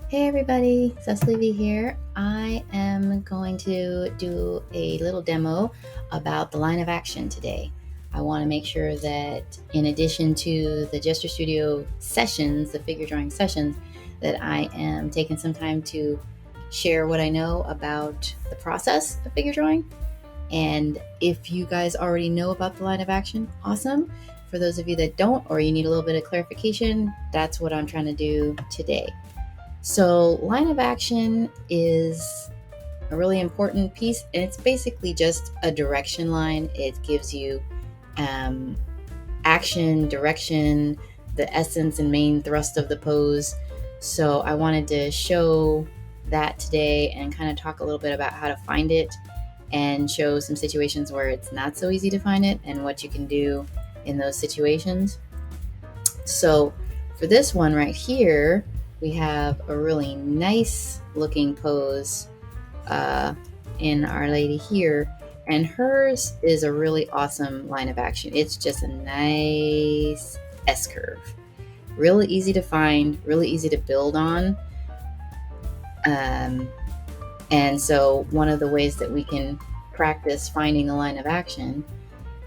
Hey everybody, CecelyV here. I am going to do a little demo about the line of action today. I want to make sure that in addition to the Gesture Studio sessions, the figure drawing sessions, that I am taking some time to share what I know about the process of figure drawing. And if you guys already know about the line of action, awesome. For those of you that don't, or you need a little bit of clarification, that's what I'm trying to do today. So line of action is a really important piece, and it's basically just a direction line. It gives you action, direction, the essence and main thrust of the pose. So I wanted to show that today and kind of talk a little bit about how to find it and show some situations where it's not so easy to find it and what you can do in those situations. So for this one right here, we have a really nice looking pose in Our Lady here, and hers is a really awesome line of action. It's just a nice S-curve. Really easy to find, really easy to build on. And so one of the ways that we can practice finding the line of action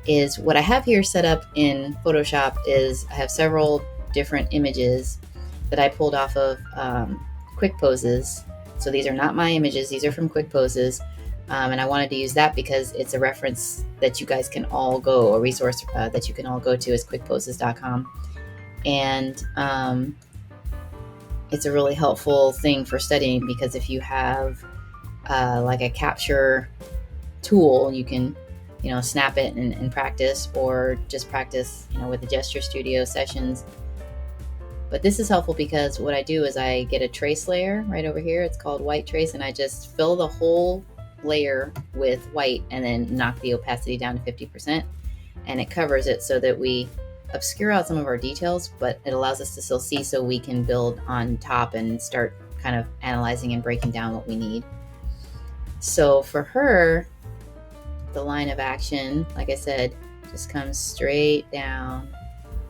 is what I have here set up in Photoshop is I have several different images that I pulled off of Quick Poses. So these are not my images, these are from Quick Poses. And I wanted to use that because it's a reference that you guys can all go, a resource that you can all go to is quickposes.com. And it's a really helpful thing for studying because if you have like a capture tool, you can snap it and practice, or just practice with the Gesture Studio sessions. But this is helpful because what I do is I get a trace layer right over here. It's called white trace, and I just fill the whole layer with white and then knock the opacity down to 50%, and it covers it so that we obscure out some of our details, but it allows us to still see so we can build on top and start kind of analyzing and breaking down what we need. So for her, the line of action, like I said, just comes straight down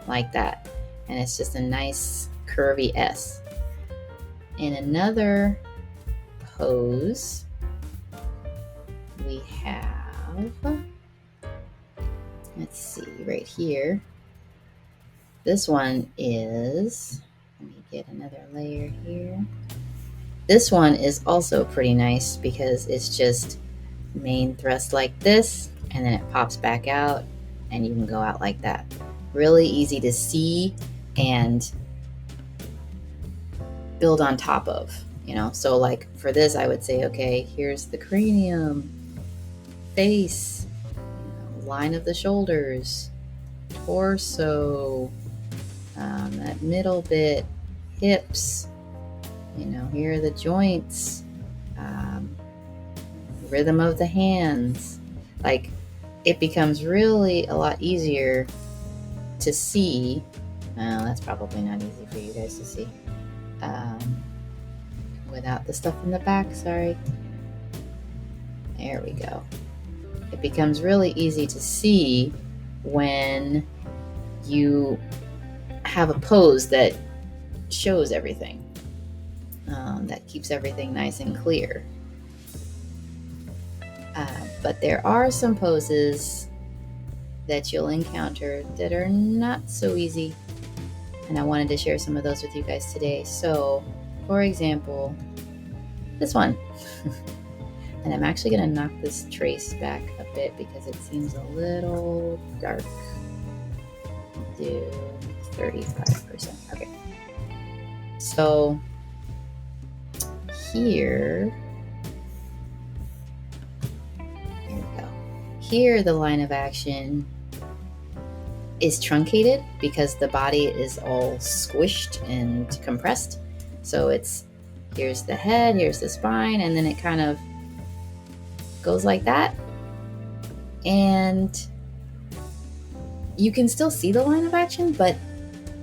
like that. And it's just a nice curvy S. In another pose, we have, let's see, right here. This one is, let me get another layer here. This one is also pretty nice because it's just main thrust like this, and then it pops back out, and you can go out like that. Really easy to see and build on top of, So like for this, I would say, okay, here's the cranium, face, line of the shoulders, torso, that middle bit, hips, here are the joints, rhythm of the hands. Like, it becomes really a lot easier to see. That's probably not easy for you guys to see without the stuff in the back. Sorry. There we go. It becomes really easy to see when you have a pose that shows everything, that keeps everything nice and clear. But there are some poses that you'll encounter that are not so easy, and I wanted to share some of those with you guys today. So, for example, this one. And I'm actually going to knock this trace back a bit because it seems a little dark. Do 35%. Okay. So here we go. Here the line of action is truncated because the body is all squished and compressed. So here's the head, here's the spine, and then it kind of goes like that. And you can still see the line of action, but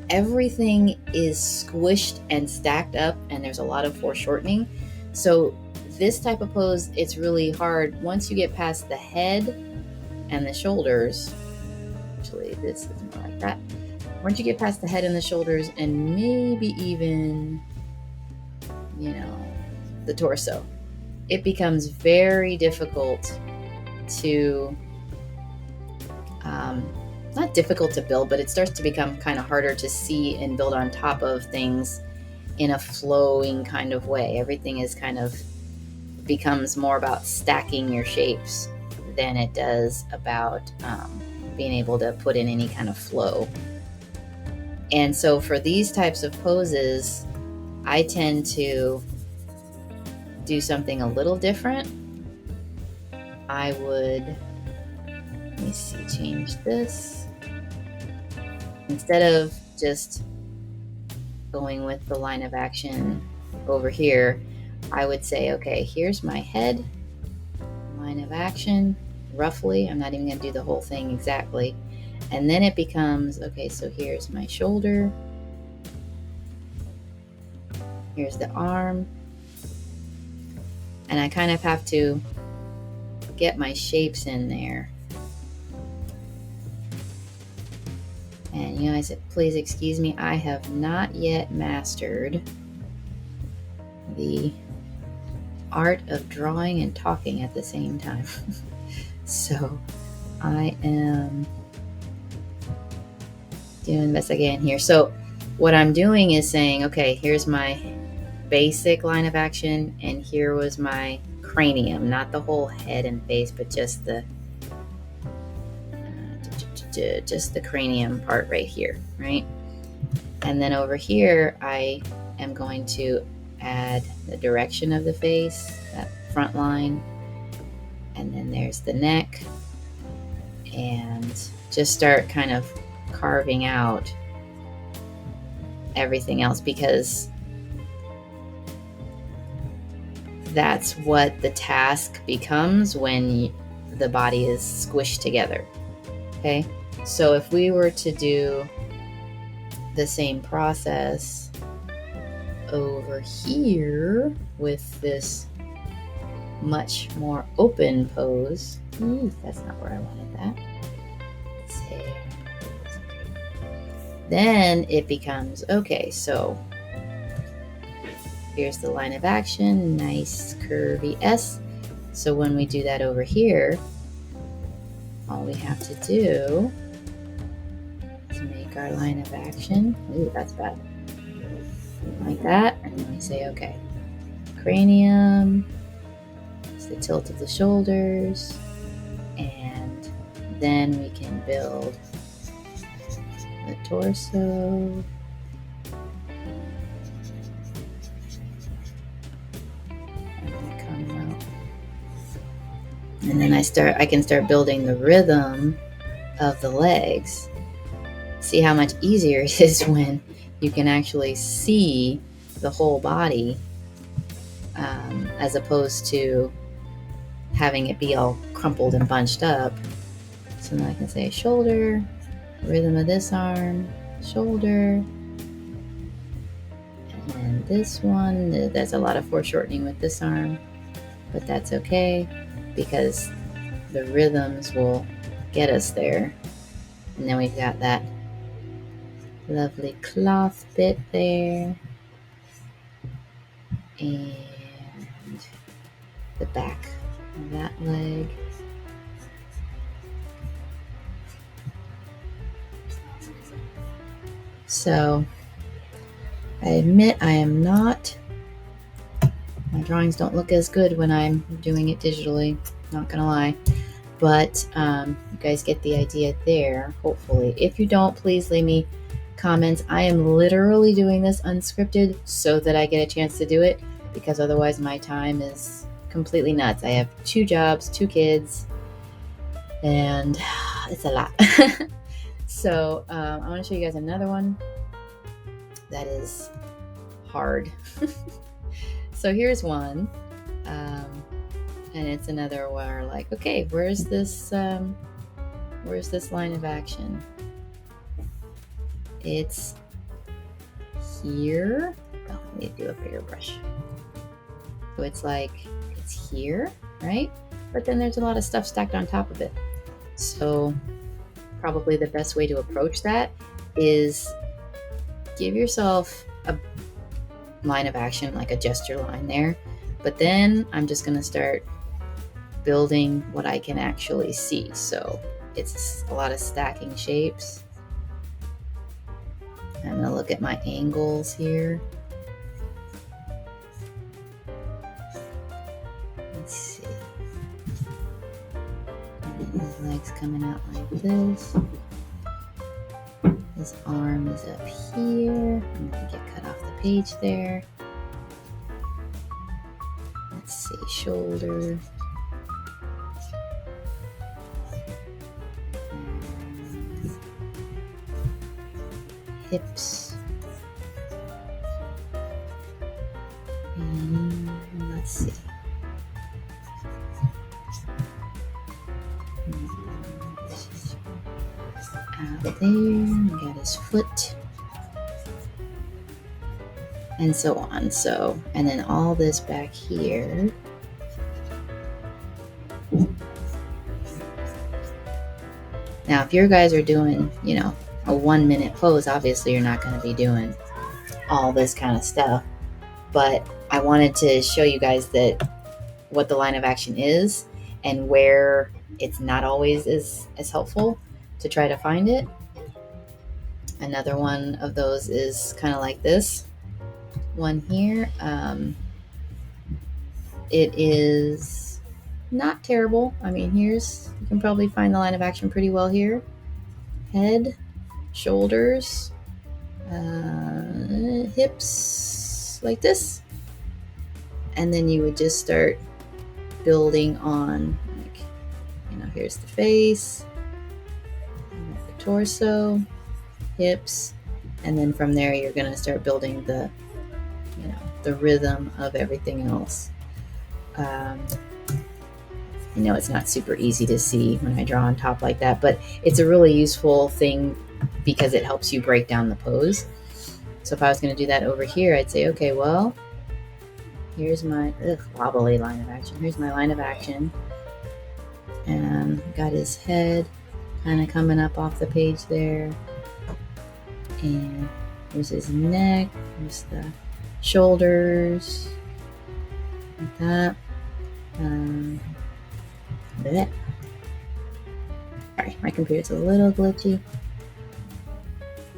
everything is squished and stacked up, and there's a lot of foreshortening. So this type of pose, it's really hard once you get past the head and the shoulders. Actually, this is more like that. Once you get past the head and the shoulders, and maybe even the torso. It becomes very difficult to, not difficult to build, but it starts to become kind of harder to see and build on top of things in a flowing kind of way. Everything is kind of becomes more about stacking your shapes than it does about being able to put in any kind of flow. And so for these types of poses, I tend to do something a little different. I would, let me see, change this. Instead of just going with the line of action over here, I would say, okay, here's my head, line of action, roughly. I'm not even going to do the whole thing exactly. And then it becomes, okay, so here's my shoulder. Here's the arm. And I kind of have to get my shapes in there. And you guys, please excuse me, I have not yet mastered the art of drawing and talking at the same time. So I am doing the best I can here. So what I'm doing is saying, okay, here's my basic line of action, and here was my cranium, not the whole head and face, but just the cranium part right here, right? And then over here, I am going to add the direction of the face, that front line, and then there's the neck, and just start kind of carving out everything else, because that's what the task becomes when the body is squished together. Okay, so if we were to do the same process over here with this much more open pose, that's not where I wanted that. Let's see. Then it becomes, okay, so here's the line of action, nice curvy S. So when we do that over here, all we have to do is make our line of action. Ooh, that's bad. Like that, and then we say, okay, cranium, it's the tilt of the shoulders, and then we can build the torso. And then I can start building the rhythm of the legs. See how much easier it is when you can actually see the whole body, as opposed to having it be all crumpled and bunched up. So now I can say shoulder, rhythm of this arm, shoulder, and then this one. There's a lot of foreshortening with this arm, but that's okay, because the rhythms will get us there. And then we've got that lovely cloth bit there, and the back of that leg. So I admit I am not, my drawings don't look as good when I'm doing it digitally, not gonna lie, but you guys get the idea there, hopefully. If you don't, please leave me comments. I am literally doing this unscripted so that I get a chance to do it, because otherwise my time is completely nuts. I have 2 jobs, 2 kids, and it's a lot. So I want to show you guys another one that is hard. So here's one, and it's another where, like, okay, where's this line of action? It's here. Oh, I need to do a bigger brush. So it's like, it's here, right? But then there's a lot of stuff stacked on top of it. So probably the best way to approach that is give yourself line of action, like a gesture line there. But then I'm just going to start building what I can actually see. So it's a lot of stacking shapes. I'm going to look at my angles here. Let's see. His legs coming out like this. His arm is up here. I'm going to get cut off the page there. Let's see, shoulder. Hips. And let's see. Out there, we got his foot. And so on. So, and then all this back here. Now, if your guys are doing, a 1 minute pose, obviously you're not going to be doing all this kind of stuff. But I wanted to show you guys that what the line of action is and where it's not always as helpful to try to find it. Another one of those is kind of like this one here. It is not terrible. I mean, you can probably find the line of action pretty well here. Head, shoulders, hips, like this. And then you would just start building on, here's the face, the torso, hips, and then from there you're going to start building the rhythm of everything else. I know it's not super easy to see when I draw on top like that, but it's a really useful thing because it helps you break down the pose. So if I was going to do that over here, I'd say, okay, well, here's my wobbly line of action. Here's my line of action. And got his head kind of coming up off the page there. And here's his neck. Here's the shoulders. Like that. Sorry, my computer's a little glitchy.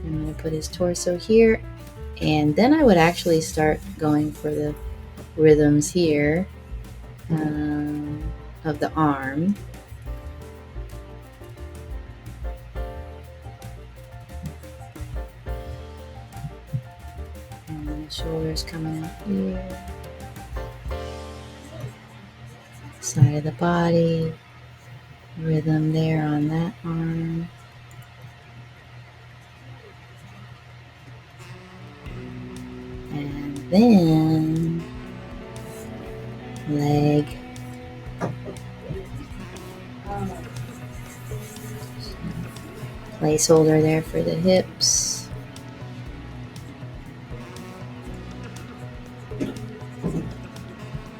I'm going to put his torso here. And then I would actually start going for the rhythms here of the arm. And the shoulders coming out here. Side of the body. Rhythm there on that arm. And then leg. Placeholder there for the hips.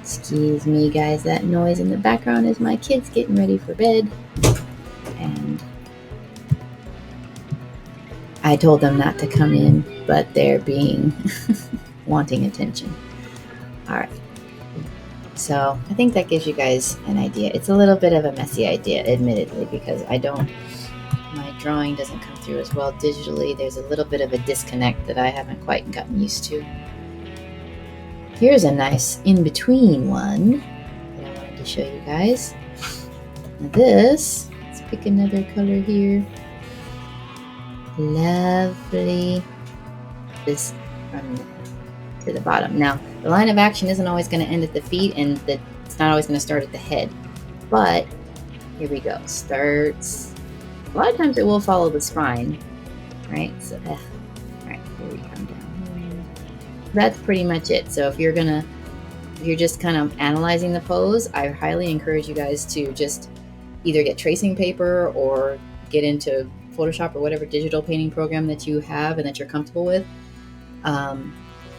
Excuse me, guys, that noise in the background is my kids getting ready for bed. And I told them not to come in, but they're being wanting attention. All right. So I think that gives you guys an idea. It's a little bit of a messy idea, admittedly, because my drawing doesn't come through as well digitally. There's a little bit of a disconnect that I haven't quite gotten used to. Here's a nice in-between one that I wanted to show you guys. Now this, let's pick another color here. Lovely. This from to the bottom. Now, the line of action isn't always going to end at the feet, and it's not always going to start at the head. But here we go. Starts. A lot of times it will follow the spine, right? So, all right, here we come down. That's pretty much it. So if you're just kind of analyzing the pose, I highly encourage you guys to just either get tracing paper or get into Photoshop or whatever digital painting program that you have and that you're comfortable with.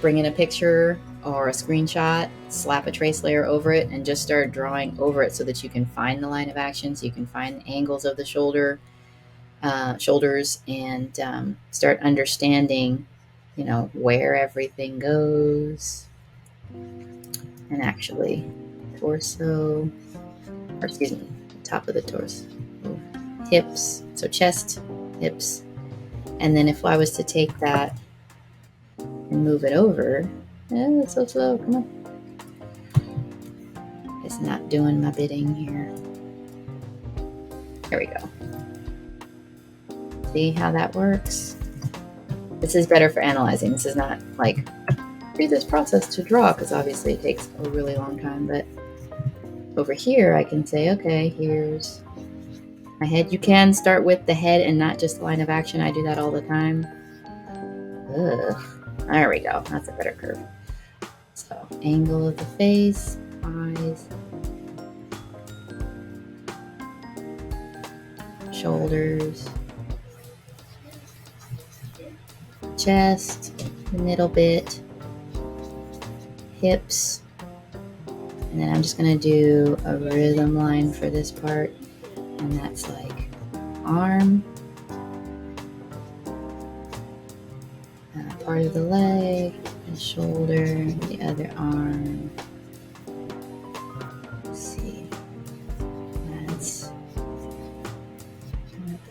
Bring in a picture or a screenshot, slap a trace layer over it, and just start drawing over it so that you can find the line of action, so you can find the angles of the shoulders, and start understanding you know, where everything goes. And actually, torso, or excuse me, top of the torso, hips, so chest, hips. And then if I was to take that and move it over, it's so slow, come on. It's not doing my bidding here. There we go. See how that works? This is better for analyzing. This is not like read this process to draw, because obviously it takes a really long time. But over here, I can say, okay, here's my head. You can start with the head and not just the line of action. I do that all the time. Ugh. There we go. That's a better curve. So angle of the face, eyes, shoulders, chest, the middle bit, hips, and then I'm just going to do a rhythm line for this part, and that's like arm, part of the leg, the shoulder, the other arm. Let's see, that's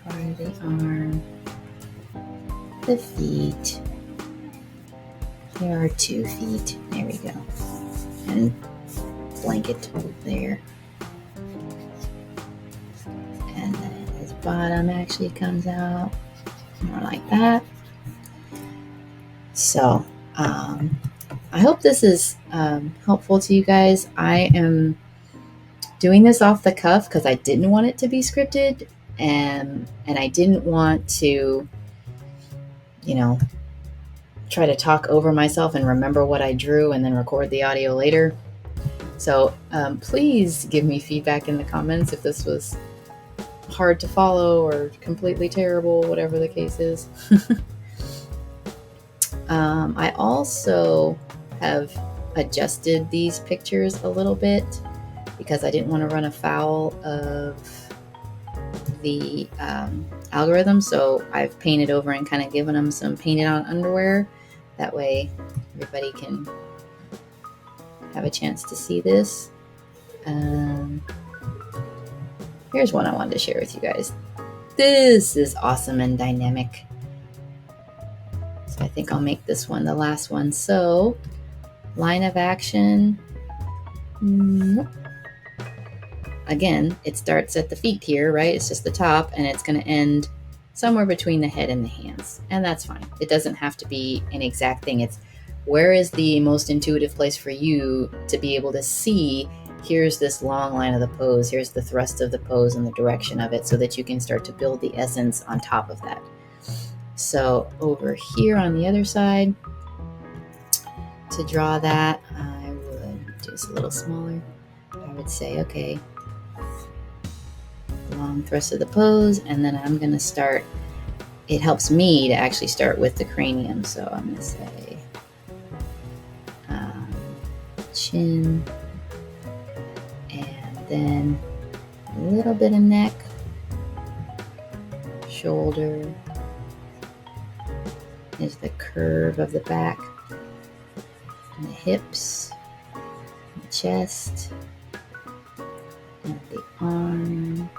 part of the arm, the feet. There are 2 feet. There we go. And blanket there. And then his bottom actually comes out more like that. So I hope this is helpful to you guys. I am doing this off the cuff because I didn't want it to be scripted, and I didn't want to, you know, try to talk over myself and remember what I drew and then record the audio later. So please give me feedback in the comments if this was hard to follow or completely terrible, whatever the case is. I also have adjusted these pictures a little bit because I didn't want to run afoul of the algorithm. So I've painted over and kind of given them some painted on underwear. That way everybody can have a chance to see this. Here's one I wanted to share with you guys. This is awesome and dynamic. So I think I'll make this one the last one. So line of action. Again, it starts at the feet here, right? It's just the top, and it's going to end somewhere between the head and the hands. And that's fine. It doesn't have to be an exact thing. It's where is the most intuitive place for you to be able to see, here's this long line of the pose, here's the thrust of the pose and the direction of it, so that you can start to build the essence on top of that. So over here on the other side, to draw that, I would do this a little smaller. I would say, okay, long thrust of the pose, and then I'm going to start, it helps me to actually start with the cranium. So I'm going to say chin, and then a little bit of neck, shoulder, is the curve of the back, and the hips, the chest, and the arm,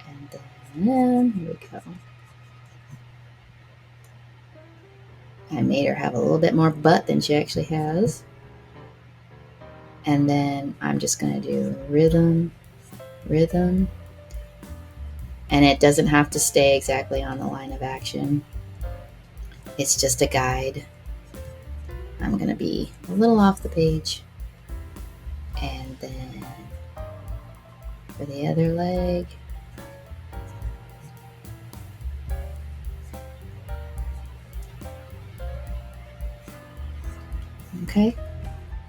and then here we go. I made her have a little bit more butt than she actually has. And then I'm just going to do rhythm. And it doesn't have to stay exactly on the line of action. It's just a guide. I'm going to be a little off the page. And then for the other leg, okay,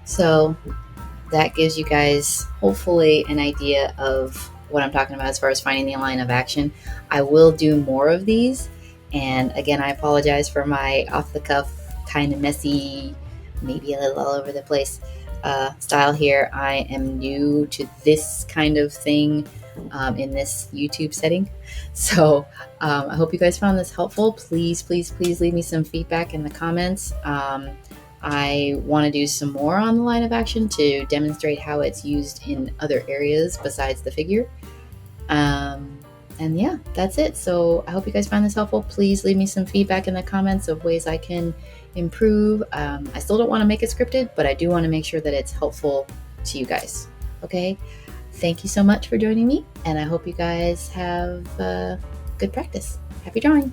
so that gives you guys hopefully an idea of what I'm talking about as far as finding the line of action. I will do more of these, and again, I apologize for my off-the-cuff, kind of messy, maybe a little all over the place style here. I am new to this kind of thing. in this YouTube setting. So I hope you guys found this helpful. Please, please, please leave me some feedback in the comments. I want to do some more on the line of action to demonstrate how it's used in other areas besides the figure. And yeah, that's it. So I hope you guys found this helpful. Please leave me some feedback in the comments of ways I can improve. I still don't want to make it scripted, but I do want to make sure that it's helpful to you guys. Okay. Thank you so much for joining me, and I hope you guys have good practice. Happy drawing.